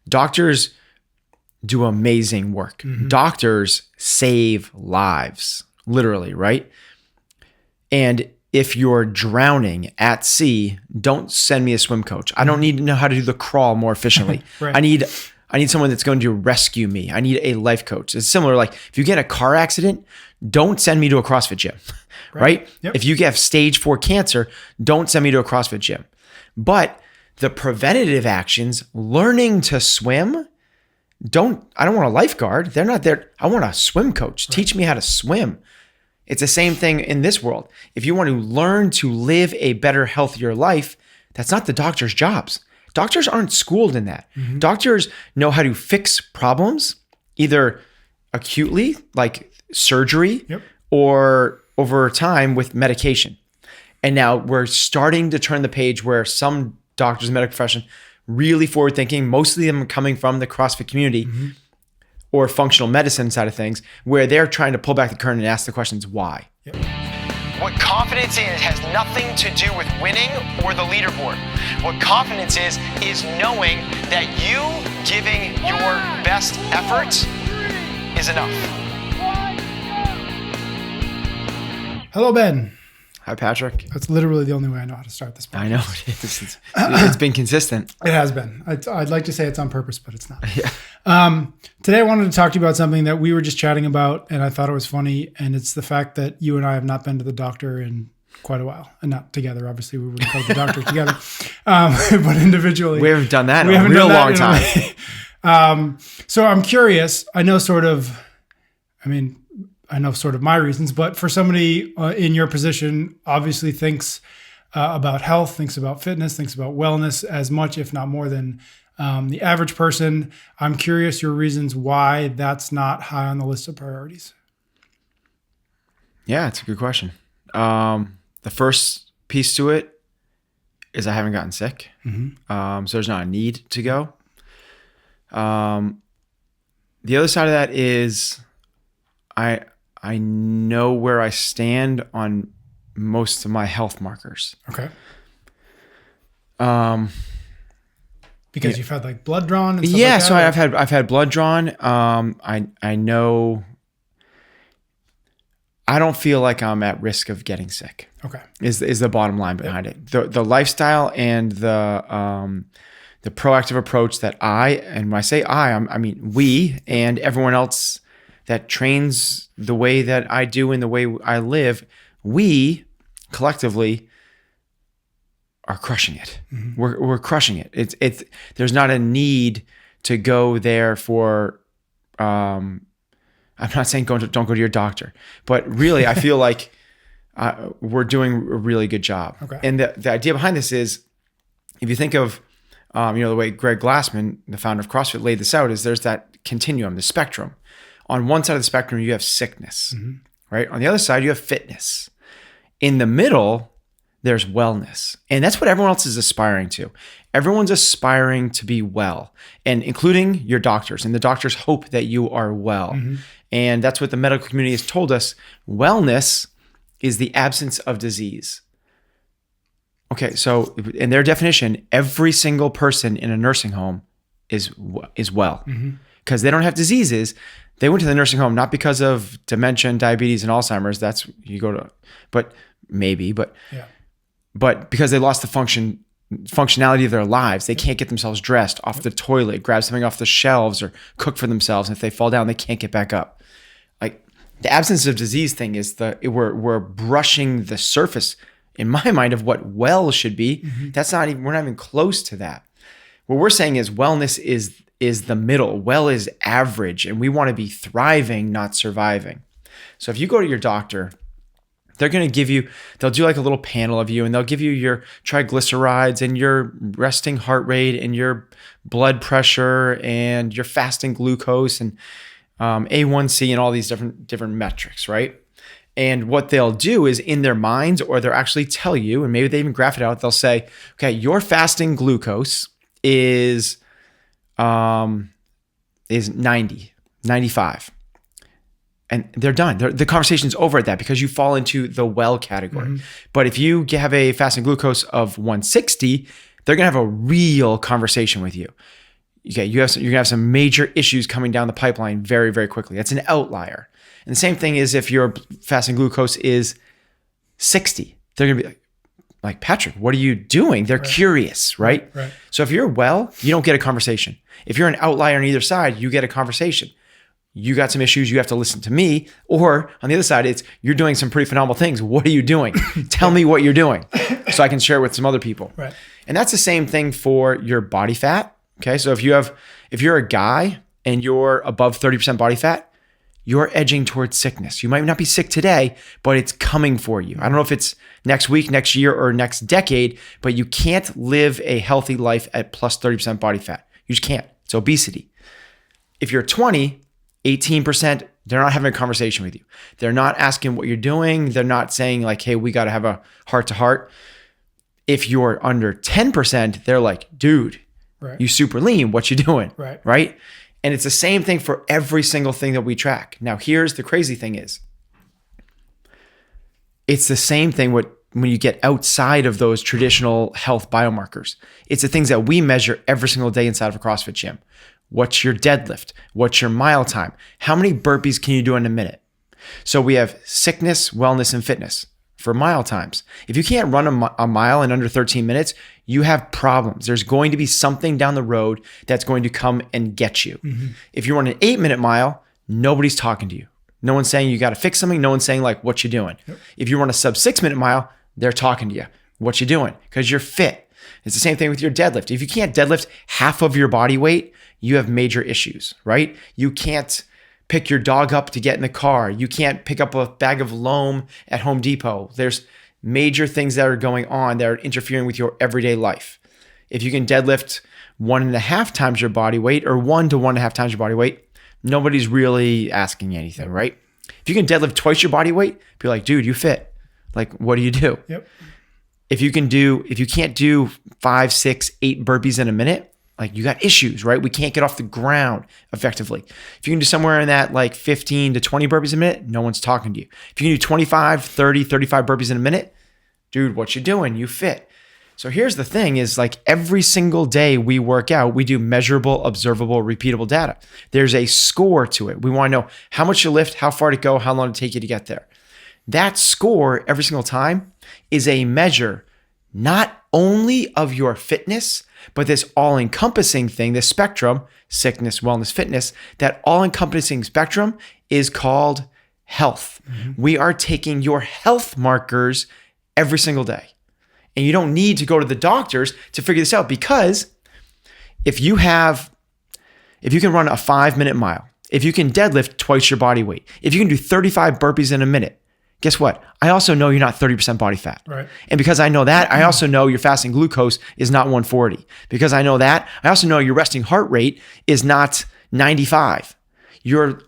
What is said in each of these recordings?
Doctors do amazing work. Mm-hmm. Doctors save lives, literally, right? And if you're drowning at sea, don't send me a swim coach. I don't need to know how to do the crawl more efficiently. Right. I need someone that's going to rescue me. I need a life coach. It's similar, like if you get in a car accident, don't send me to a CrossFit gym, right? Yep. If you have stage 4 cancer, don't send me to a CrossFit gym. But the preventative actions, learning to swim, I don't want a lifeguard. They're not there. I want a swim coach. Right. Teach me how to swim. It's the same thing in this world. If you want to learn to live a better, healthier life, that's not the doctor's jobs. Doctors aren't schooled in that. Mm-hmm. Doctors know how to fix problems, either acutely, like surgery, or over time with medication. And now we're starting to turn the page where some doctors in the medical profession really forward thinking, mostly them coming from the CrossFit community, mm-hmm. or functional medicine side of things, where they're trying to pull back the curtain and ask the questions, why? Yep. What confidence is has nothing to do with winning or the leaderboard. What confidence is knowing that you giving your best effort is enough. Hello, Ben. Hi, Patrick. That's literally the only way I know how to start this podcast. I know it is. It's been consistent. It has been. I'd like to say it's on purpose, but it's not. Yeah. Today I wanted to talk to you about something that we were just chatting about, and I thought it was funny, and it's the fact that you and I have not been to the doctor in quite a while, and not together. Obviously, we wouldn't go to the doctor together, but individually. We haven't done that in a real long time. So I'm curious. I know sort of my reasons, but for somebody in your position, obviously thinks about health, thinks about fitness, thinks about wellness as much, if not more than the average person. I'm curious your reasons why that's not high on the list of priorities. Yeah, it's a good question. The first piece to it is I haven't gotten sick. Mm-hmm. So there's not a need to go. The other side of that is I know where I stand on most of my health markers. Okay. Because you've had like blood drawn and stuff like that? So I've had blood drawn. I know I don't feel like I'm at risk of getting sick. Okay. Is the bottom line behind it. The lifestyle and the proactive approach that and when I say I mean we and everyone else that trains the way that I do and the way I live, we collectively are crushing it. Mm-hmm. We're crushing it. It's there's not a need to go there for. I'm not saying don't go to your doctor, but really I feel like we're doing a really good job. Okay. And the idea behind this is, if you think of the way Greg Glassman, the founder of CrossFit, laid this out, is there's that continuum, the spectrum. On one side of the spectrum, you have sickness, mm-hmm. right? On the other side, you have fitness. In the middle, there's wellness. And that's what everyone else is aspiring to. Everyone's aspiring to be well, and including your doctors. And the doctors hope that you are well. Mm-hmm. And that's what the medical community has told us. Wellness is the absence of disease. Okay, so in their definition, every single person in a nursing home is well. Mm-hmm. Because they don't have diseases. They went to the nursing home not because of dementia, diabetes, and Alzheimer's. That's you go to, but because they lost the functionality of their lives. They can't get themselves dressed off the toilet, grab something off the shelves, or cook for themselves. And if they fall down, they can't get back up. Like the absence of disease thing is we're brushing the surface in my mind of what well should be. Mm-hmm. We're not even close to that. What we're saying is wellness is the middle. Well is average, and we want to be thriving, not surviving. So if you go to your doctor, they'll do like a little panel of you, and they'll give you your triglycerides and your resting heart rate and your blood pressure and your fasting glucose and A1C and all these different metrics, right? And what they'll do is in their minds, or they'll actually tell you, and maybe they even graph it out, they'll say, okay, your fasting glucose is 90, 95. And they're done. The conversation's over at that because you fall into the well category. Mm-hmm. But if you have a fasting glucose of 160, they're going to have a real conversation with you. okay, you're gonna have some major issues coming down the pipeline very, very quickly. That's an outlier. And the same thing is if your fasting glucose is 60, they're gonna be like Patrick, what are you doing? They're curious, right? Right. So if you're well, you don't get a conversation. If you're an outlier on either side, you get a conversation. You got some issues, you have to listen to me. Or on the other side, it's you're doing some pretty phenomenal things. What are you doing? Tell me what you're doing so I can share with some other people. Right. And that's the same thing for your body fat. Okay. So if you're a guy and you're above 30% body fat, you're edging towards sickness. You might not be sick today, but it's coming for you. I don't know if it's next week, next year, or next decade, but you can't live a healthy life at plus 30% body fat. You just can't. It's obesity. If you're 20, 18%, they're not having a conversation with you. They're not asking what you're doing. They're not saying like, hey, we got to have a heart to heart. If you're under 10%, they're like, dude, you super lean. What you doing? Right. And it's the same thing for every single thing that we track. Now, here's the crazy thing is, it's the same thing when you get outside of those traditional health biomarkers. It's the things that we measure every single day inside of a CrossFit gym. What's your deadlift? What's your mile time? How many burpees can you do in a minute? So we have sickness, wellness, and fitness for mile times. If you can't run a mile in under 13 minutes, you have problems. There's going to be something down the road that's going to come and get you. Mm-hmm. If you run an 8-minute mile, nobody's talking to you. No one's saying you got to fix something. No one's saying like, what you doing? Yep. If you run a sub 6-minute mile, they're talking to you. What you doing? Because you're fit. It's the same thing with your deadlift. If you can't deadlift half of your body weight, you have major issues, right? You can't pick your dog up to get in the car. You can't pick up a bag of loam at Home Depot. There's major things that are going on that are interfering with your everyday life. If you can deadlift 1.5 times your body weight or 1 to 1.5 times your body weight, nobody's really asking anything, right? If you can deadlift twice your body weight, be like, dude, you fit. Like, what do you do? Yep. If you can't do 5, 6, 8 burpees in a minute, like you got issues, right? We can't get off the ground effectively. If you can do somewhere in that like 15 to 20 burpees a minute, no one's talking to you. If you can do 25, 30, 35 burpees in a minute, dude, what you doing? You fit. So here's the thing is like every single day we work out, we do measurable, observable, repeatable data. There's a score to it. We want to know how much you lift, how far to go, how long it take you to get there. That score every single time is a measure not only of your fitness, but this all-encompassing thing, this spectrum, sickness, wellness, fitness, that all-encompassing spectrum is called health. Mm-hmm. We are taking your health markers every single day. And you don't need to go to the doctors to figure this out because if you can run a 5-minute mile, if you can deadlift twice your body weight, if you can do 35 burpees in a minute, guess what? I also know you're not 30% body fat. Right. And because I know that, I also know your fasting glucose is not 140. Because I know that, I also know your resting heart rate is not 95.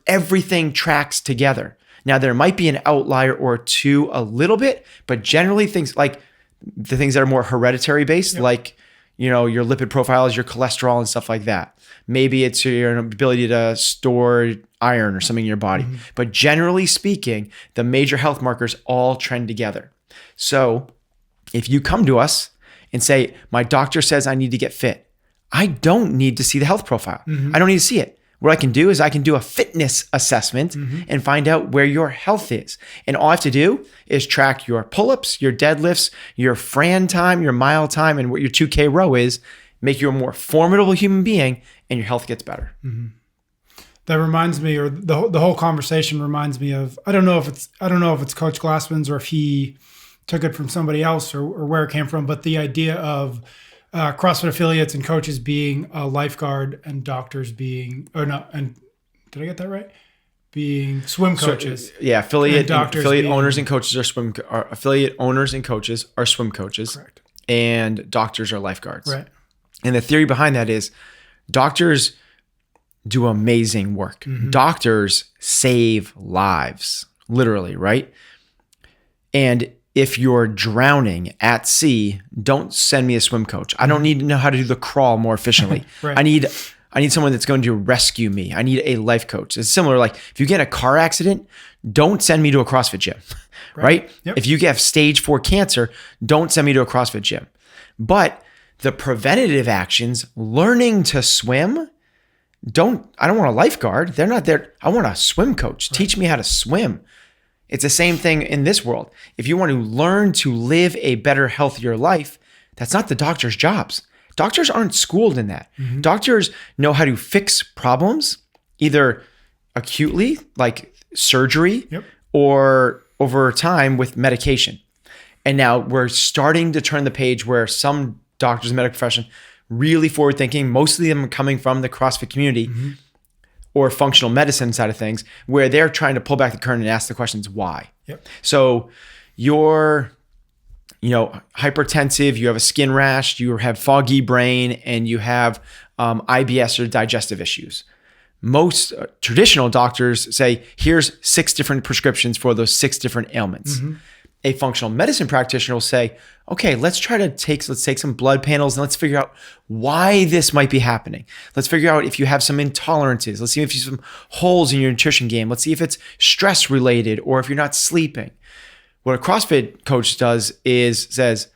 Everything tracks together. Now, there might be an outlier or two a little bit, but generally things like the things that are more hereditary based, yep. Like, your lipid profiles, your cholesterol and stuff like that. Maybe it's your ability to store iron or something in your body. Mm-hmm. But generally speaking, the major health markers all trend together. So if you come to us and say, my doctor says I need to get fit, I don't need to see the health profile. Mm-hmm. I don't need to see it. What I can do is I can do a fitness assessment mm-hmm. and find out where your health is. And all I have to do is track your pull-ups, your deadlifts, your Fran time, your mile time, and what your 2K row is, make you a more formidable human being, and your health gets better. Mm-hmm. That reminds me, or the whole conversation reminds me of, I don't know if it's Coach Glassman's or if he took it from somebody else or where it came from, but the idea of CrossFit affiliates and coaches being a lifeguard and doctors being, did I get that right? Being swim coaches. So, yeah, affiliate owners and coaches affiliate owners and coaches are swim coaches. Correct. And doctors are lifeguards. Right. And the theory behind that is doctors do amazing work. Mm-hmm. Doctors save lives, literally, right? And if you're drowning at sea, don't send me a swim coach. I don't need to know how to do the crawl more efficiently. Right. I need someone that's going to rescue me. I need a life coach. It's similar, like if you get in a car accident, don't send me to a CrossFit gym, right? Yep. If you have stage 4 cancer, don't send me to a CrossFit gym. But The preventative actions, learning to swim, I don't want a lifeguard. They're not there. I want a swim coach. Right. Teach me how to swim. It's the same thing in this world. If you want to learn to live a better, healthier life, that's not the doctor's jobs. Doctors aren't schooled in that. Mm-hmm. Doctors know how to fix problems, either acutely, like surgery, or over time with medication. And now we're starting to turn the page where some doctors in the medical profession really forward thinking, mostly them coming from the CrossFit community or functional medicine side of things, where they're trying to pull back the curtain and ask the questions why. So you're, hypertensive, you have a skin rash, you have foggy brain, and you have IBS or digestive issues. Most traditional doctors say, here's 6 different prescriptions for those 6 different ailments. A functional medicine practitioner will say, okay, let's take some blood panels and let's figure out why this might be happening. Let's figure out if you have some intolerances. Let's see if you have some holes in your nutrition game. Let's see if it's stress related or if you're not sleeping. What a CrossFit coach does is says,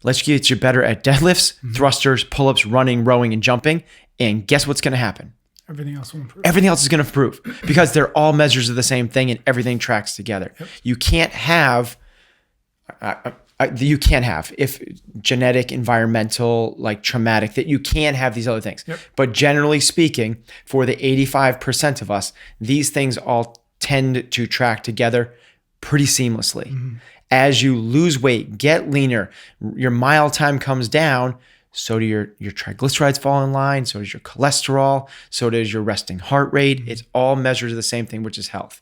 let's get you better at deadlifts, thrusters, pull-ups, running, rowing, and jumping. And guess what's going to happen? Everything else will improve. Everything else is going to improve because they're all measures of the same thing and everything tracks together. You can't have if genetic, environmental, like traumatic, that you can have these other things. But generally speaking, for the 85% of us, these things all tend to track together pretty seamlessly. As you lose weight, get leaner, your mile time comes down, so do your triglycerides fall in line, so does your cholesterol, so does your resting heart rate. It's all measures of the same thing, which is health.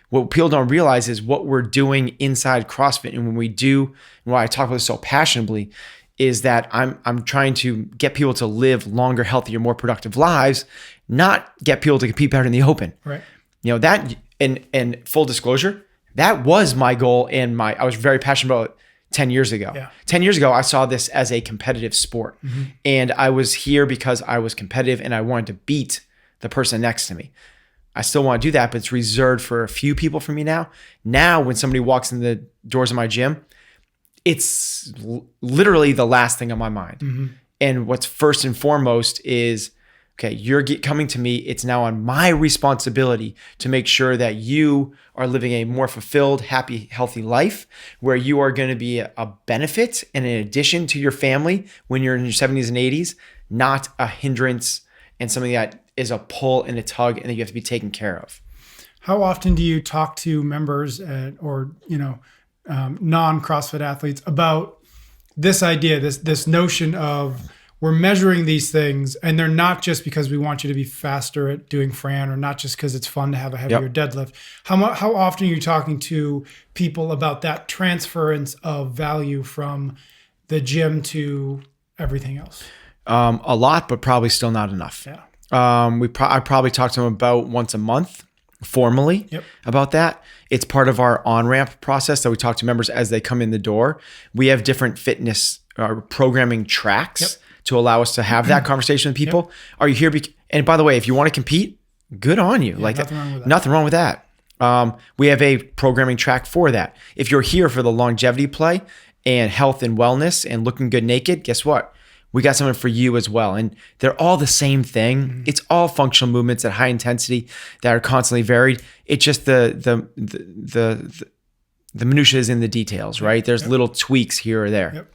What people don't realize is what we're doing inside CrossFit. And when we do, and why I talk about this so passionately, is that I'm trying to get people to live longer, healthier, more productive lives, not get people to compete better in the open. Right. That, and full disclosure, that was my goal and I was very passionate about it 10 years ago. 10 years ago, I saw this as a competitive sport. And I was here because I was competitive and I wanted to beat the person next to me. I still want to do that, but it's reserved for a few people for me now. Now, when somebody walks in the doors of my gym, it's literally the last thing on my mind. And what's first and foremost is, okay, you're coming to me. It's now on my responsibility to make sure that you are living a more fulfilled, happy, healthy life where you are going to be a benefit and an addition to your family when you're in your 70s and 80s, not a hindrance and something that is a pull and a tug and that you have to be taken care of. How often do you talk to members or non-CrossFit athletes about this idea, this notion of we're measuring these things and they're not just because we want you to be faster at doing Fran or not just because it's fun to have a heavier deadlift? How often are you talking to people about that transference of value from the gym to everything else? A lot, but probably still not enough. I probably talk to them about once a month formally about that. It's part of our on-ramp process that we talk to members as they come in the door. We have different fitness programming tracks to allow us to have that conversation with people. Are you here? And by the way, if you want to compete, good on you. Nothing wrong with that. We have a programming track for that. If you're here for the longevity play and health and wellness and looking good naked, guess what? We got something for you as well. And they're all the same thing. It's all functional movements at high intensity that are constantly varied. It's just the minutiae is in the details, right? There's little tweaks here or there.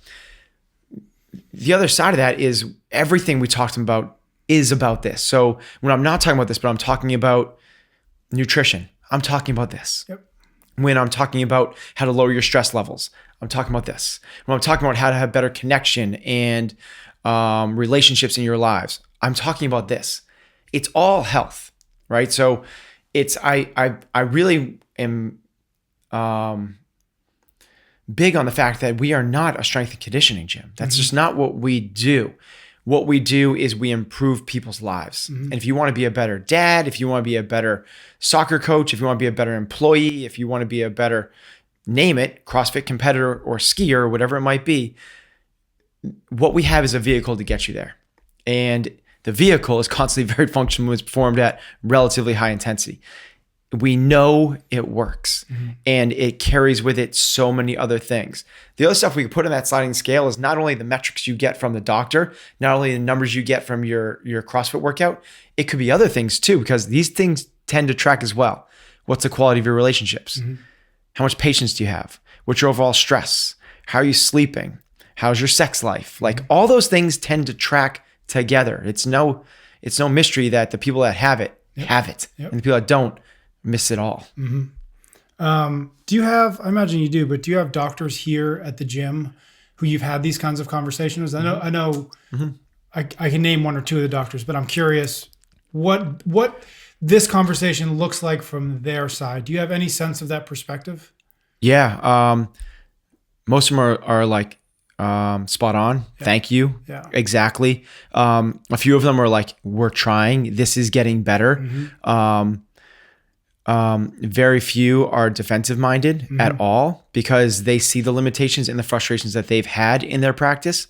The other side of that is everything we talked about is about this. So when I'm not talking about this, but I'm talking about nutrition, I'm talking about this. When I'm talking about how to lower your stress levels, I'm talking about this. When I'm talking about how to have better connection and relationships in your lives, I'm talking about this. It's all health, right? So it's I really am big on the fact that we are not a strength and conditioning gym. That's just not what we do. What we do is we improve people's lives. And if you want to be a better dad, if you want to be a better soccer coach, if you want to be a better employee, if you want to be a better, name it, CrossFit competitor or skier or whatever it might be, what we have is a vehicle to get you there. And the vehicle is constantly very functional when it's performed at relatively high intensity. we know it works, and it carries with it so many other things. The other stuff we could put on that sliding scale is not only the metrics you get from the doctor, not only the numbers you get from your CrossFit workout, it could be other things too, because these things tend to track as well. What's the quality of your relationships? How much patience do you have? What's your overall stress? How are you sleeping? How's your sex life? Like all those things tend to track together. It's no mystery that the people that have it, have it. And the people that don't miss it all. Do you have, I imagine you do, but do you have doctors here at the gym who you've had these kinds of conversations? I know I can name one or two of the doctors, but I'm curious what this conversation looks like from their side. Do you have any sense of that perspective? Yeah. Most of them are like, spot on. Yeah. Thank you. Yeah. Exactly. A few of them are like, we're trying, this is getting better. Very few are defensive minded at all, because they see the limitations and the frustrations that they've had in their practice.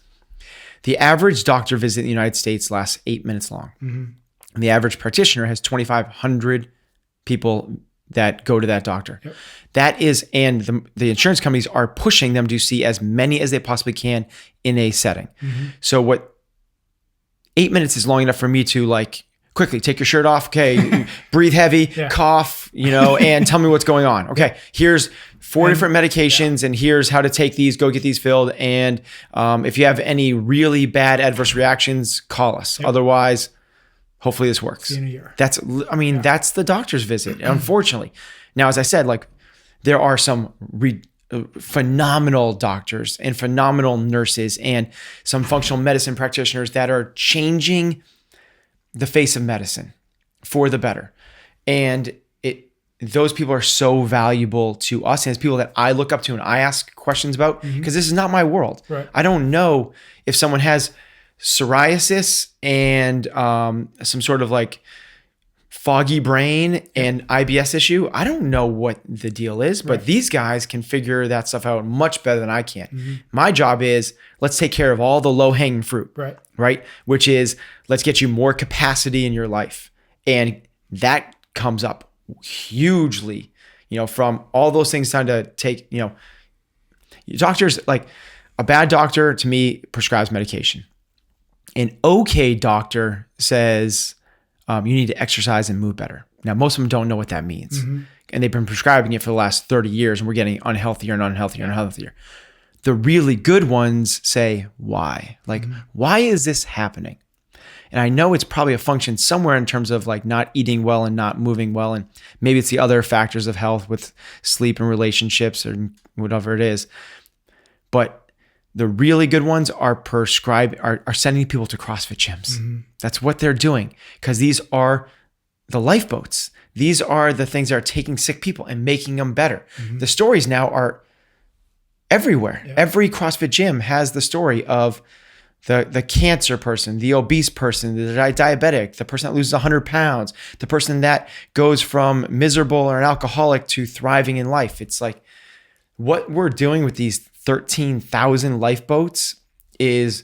The average doctor visit in the United States lasts 8 minutes long. And the average practitioner has 2,500 people that go to that doctor. That is, and the insurance companies are pushing them to see as many as they possibly can in a setting. So 8 minutes is long enough for me to like, quickly take your shirt off. Okay. Breathe heavy, cough, and tell me what's going on. Okay. Here's 4 different medications and here's how to take these, go get these filled. And if you have any really bad adverse reactions, call us. Otherwise, hopefully this works. See you in a year. That's the doctor's visit. Unfortunately. Now, as I said, like there are some phenomenal doctors and phenomenal nurses and some functional medicine practitioners that are changing the face of medicine for the better. And those people are so valuable to us, and it's people that I look up to and I ask questions about, because this is not my world. Right. I don't know if someone has psoriasis and some sort of like foggy brain and IBS issue. I don't know what the deal is, but these guys can figure that stuff out much better than I can. My job is, let's take care of all the low hanging fruit, right? Which is, let's get you more capacity in your life. And that comes up hugely, from all those things trying to take, doctors, like a bad doctor to me prescribes medication. An okay doctor says, you need to exercise and move better. Now, most of them don't know what that means. And they've been prescribing it for the last 30 years, and we're getting unhealthier and unhealthier and unhealthier. The really good ones say, why? Like, why is this happening? And I know it's probably a function somewhere in terms of like not eating well and not moving well. And maybe it's the other factors of health with sleep and relationships or whatever it is. But the really good ones are are sending people to CrossFit gyms. That's what they're doing, because these are the lifeboats. These are the things that are taking sick people and making them better. The stories now are everywhere. Every CrossFit gym has the story of the cancer person, the obese person, the diabetic, the person that loses 100 pounds, the person that goes from miserable or an alcoholic to thriving in life. It's like what we're doing with these 13,000 lifeboats is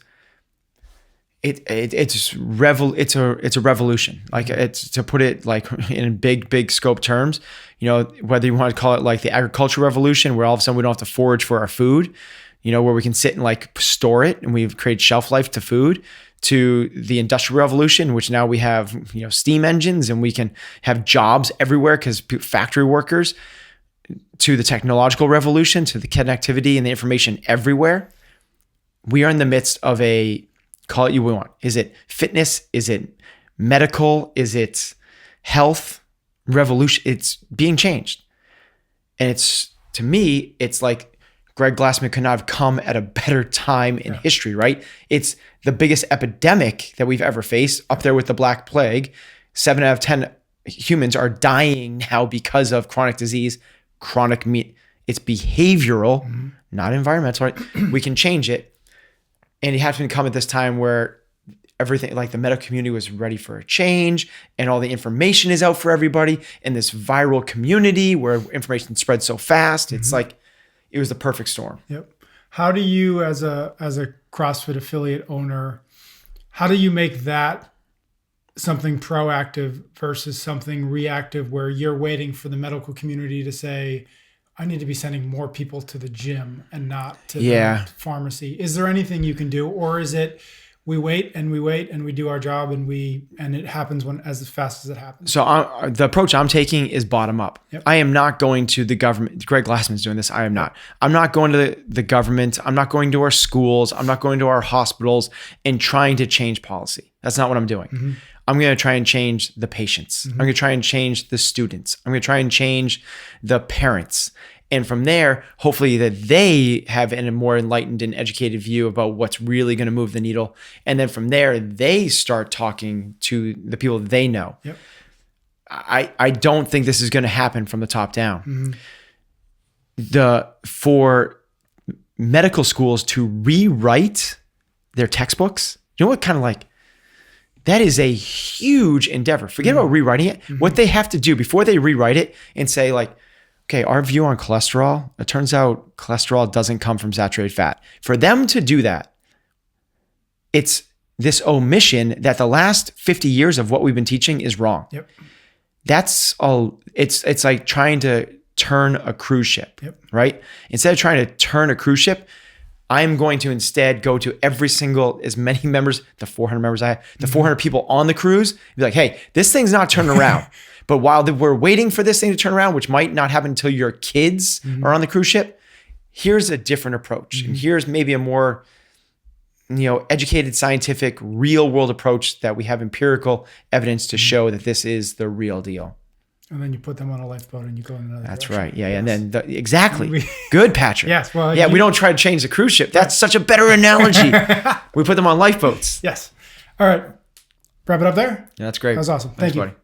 it's a revolution. Like, it's, to put it like in big scope terms, whether you want to call it like the agricultural revolution, where all of a sudden we don't have to forage for our food, where we can sit and like store it and we've created shelf life to food, to the industrial revolution, which now we have, steam engines and we can have jobs everywhere because factory workers, to the technological revolution, to the connectivity and the information everywhere. We are in the midst of call it you want. Is it fitness? Is it medical? Is it health revolution? It's being changed. And to me, it's like Greg Glassman could not have come at a better time in history, right? It's the biggest epidemic that we've ever faced, up there with the Black Plague. 7 out of 10 humans are dying now because of chronic disease. It's behavioral, not environmental. Right? We can change it. And it happened to come at this time where everything, like the medical community, was ready for a change, and all the information is out for everybody in this viral community where information spreads so fast. It's like, it was the perfect storm. Yep. How do you, as a CrossFit affiliate owner, how do you make that something proactive versus something reactive where you're waiting for the medical community to say, I need to be sending more people to the gym and not to the pharmacy. Is there anything you can do? Or is it we wait and we do our job and it happens as fast as it happens? So the approach I'm taking is bottom up. Yep. I am not going to the government. Greg Glassman's doing this. I am not. I'm not going to the government. I'm not going to our schools. I'm not going to our hospitals and trying to change policy. That's not what I'm doing. Mm-hmm. I'm going to try and change the patients. Mm-hmm. I'm going to try and change the students. I'm going to try and change the parents. And from there, hopefully that they have a more enlightened and educated view about what's really going to move the needle. And then from there, they start talking to the people that they know. Yep. I don't think this is going to happen from the top down. Mm-hmm. For medical schools to rewrite their textbooks, you know what kind of like, that is a huge endeavor. Forget about rewriting it. Mm-hmm. What they have to do before they rewrite it and say like, okay, our view on cholesterol, it turns out cholesterol doesn't come from saturated fat. For them to do that, it's this omission that the last 50 years of what we've been teaching is wrong. Yep. That's all. It's like trying to turn a cruise ship, right? Instead of trying to turn a cruise ship, I'm going to instead go to every single, as many members, the 400 members I have, the 400 people on the cruise, be like, hey, this thing's not turning around. But while we're waiting for this thing to turn around, which might not happen until your kids are on the cruise ship, here's a different approach. And here's maybe a more, educated, scientific, real world approach that we have empirical evidence to show that this is the real deal. And then you put them on a lifeboat and you go in another That's direction. right. Yeah. Yes. And then exactly. Good, Patrick. Yes. Well, yeah, we don't try to change the cruise ship. That's such a better analogy. We put them on lifeboats. Yes. All right. Wrap it up there. Yeah, that's great. That was awesome. Thanks, Thank you. buddy.